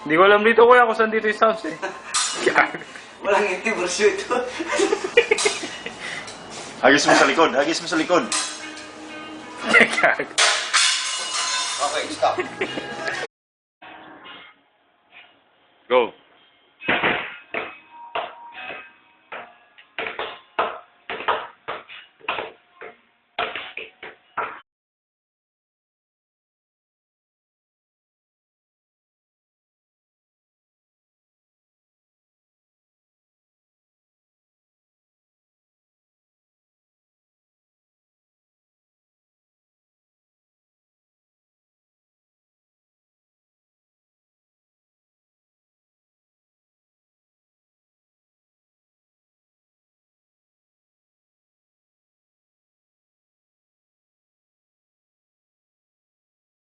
Hindi ko alam dito kuya kung saan dito yung sounds eh. Walang intibursyo ito. Hagis mo sa likod, hagis mo sa likod. Okay, stop.